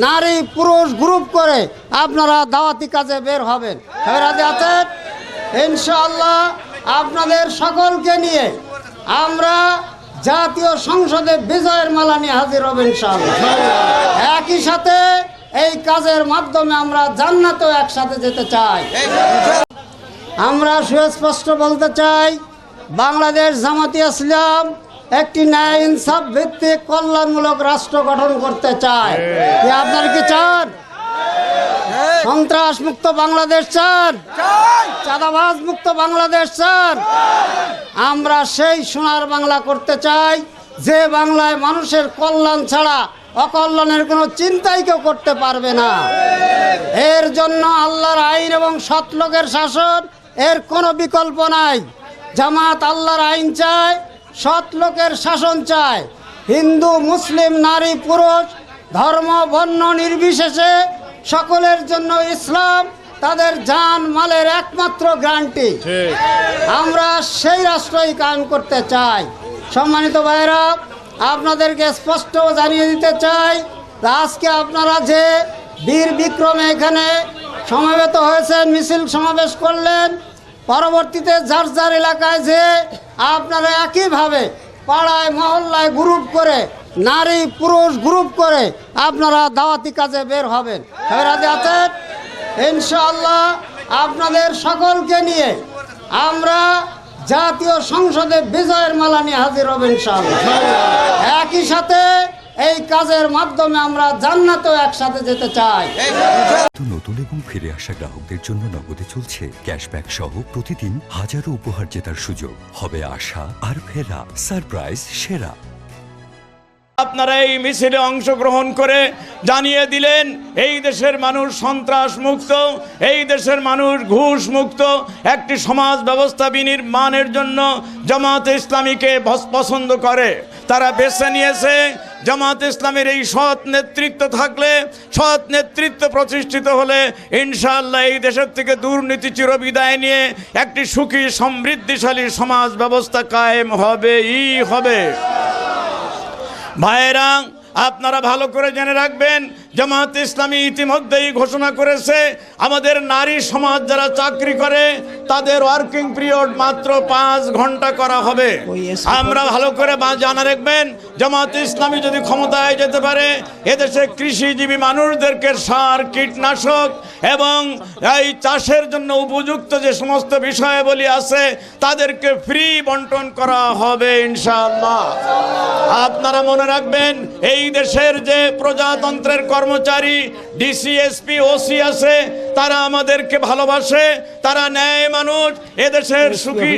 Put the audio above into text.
নারী পুরুষ গ্রুপ করে আপনারা দাওয়াতি কাজে বের হবেন। রাজি আছেন? ইনশাআল্লাহ আপনাদের সকলকে নিয়ে আমরা জাতীয় সংসদে বিজয়ের মালা নিয়ে হাজির হব ইনশাআল্লাহ। একই সাথে এই কাজের মাধ্যমে আমরা জান্নাতেও একসাথে যেতে চাই। আমরা সুস্পষ্ট বলতে চাই, বাংলাদেশ জামাতি ইসলাম একটি ন্যায় ইনসাফ ভিত্তিক কল্যাণমূলক রাষ্ট্র গঠন করতে চায়। কি আপনারা কি চান? সন্ত্রাস মুক্ত বাংলাদেশ চান? চাঁদাবাজ মুক্ত বাংলাদেশ চান? আমরা সেই সোনার বাংলা করতে চাই যে বাংলায় মানুষের কল্যাণ ছাড়া অকল্যাণের কোনো চিন্তাই কেউ করতে পারবে না। এর জন্য আল্লাহর আইন এবং সৎ লোকের শাসন এর কোনো বিকল্প নাই। জামাত আল্লাহর আইন চায়, সৎ লোকের শাসন চায়। হিন্দু মুসলিম নারী পুরুষ ধর্ম বর্ণ নির্বিশেষে সকলের জন্য ইসলাম তাদের জান মালের একমাত্র গ্যারান্টি। আমরা সেই রাষ্ট্রই কায়েম করতে চাই। সম্মানিত ভাইরা, আপনাদেরকে স্পষ্ট জানিয়ে দিতে চাই, আজকে আপনারা যে বীর বিক্রমে এখানে সমবেত হয়েছেন, মিছিল সমাবেশ করলেন, পরবর্তীতে যার যার এলাকায় যে আপনারা একইভাবে পাড়ায় মহল্লায় গ্রুপ করে নারী পুরুষ গ্রুপ করে আপনারা দাওয়াতি কাজে বের হবেন। রাজি আছেন? ইনশাআল্লাহ আপনাদের সকলকে নিয়ে আমরা জাতীয় সংসদে বিজয়ের মালা নিয়ে হাজির হব ইনশাআল্লাহ। একই সাথে এই কাজের মাধ্যমে আমরা জান্নাতেও একসাথে যেতে চাই। নতুন এবং ফিরে আসা গ্রাহকদের জন্য নগদে চলছে ক্যাশব্যাক সহ প্রতিদিন হাজারো উপহার জেতার সুযোগ। হবে আশা আর ফেরা, সারপ্রাইজ সেরা। আপনারা এই মিছিলে অংশগ্রহণ করে জানিয়ে দিলেন এই দেশের মানুষ সন্ত্রাস মুক্ত, এই দেশের মানুষ ঘুষ মুক্ত একটি সমাজ ব্যবস্থা বিনির্মাণের জন্য জামাতে ইসলামীকে পছন্দ করে। তারা বেছে নিয়েছে জামাতে ইসলামের এই সৎ নেতৃত্ব থাকলে, সৎ নেতৃত্ব প্রতিষ্ঠিত হলে ইনশাআল্লাহ এই দেশের থেকে দুর্নীতি চিরবিদায় নিয়ে একটি সুখী সমৃদ্ধিশালী সমাজ ব্যবস্থা কায়েম হবে। ভাইয়েরা, আপনারা ভালো করে জেনে রাখবেন, জামাত ইসলামী ইতিমধ্যেই ঘোষণা করেছে আমাদের নারী সমাজ যারা চাকরি করে তাদের ওয়ার্কিং পিরিয়ড মাত্র 5 ঘন্টা করা হবে। আমরা ভালো করে জানা রাখবেন, জামাত ইসলামী যদি ক্ষমতায় যেতে পারে এদেশে কৃষিজীবী মানুষদেরকে সার, কীটনাশক এবং এই চাষের জন্য উপযুক্ত যে সমস্ত বিষয়াবলী আছে তাদেরকে ফ্রি বন্টন করা হবে ইনশাআল্লাহ। আপনারা মনে রাখবেন, এই দেশের যে প্রজাতন্ত্রের কর্মচারী ডিসি, এসপি, ওসি আছে তারা আমাদেরকে ভালোবাসে, তারা ন্যায় মানুষ, এদেশের সুখী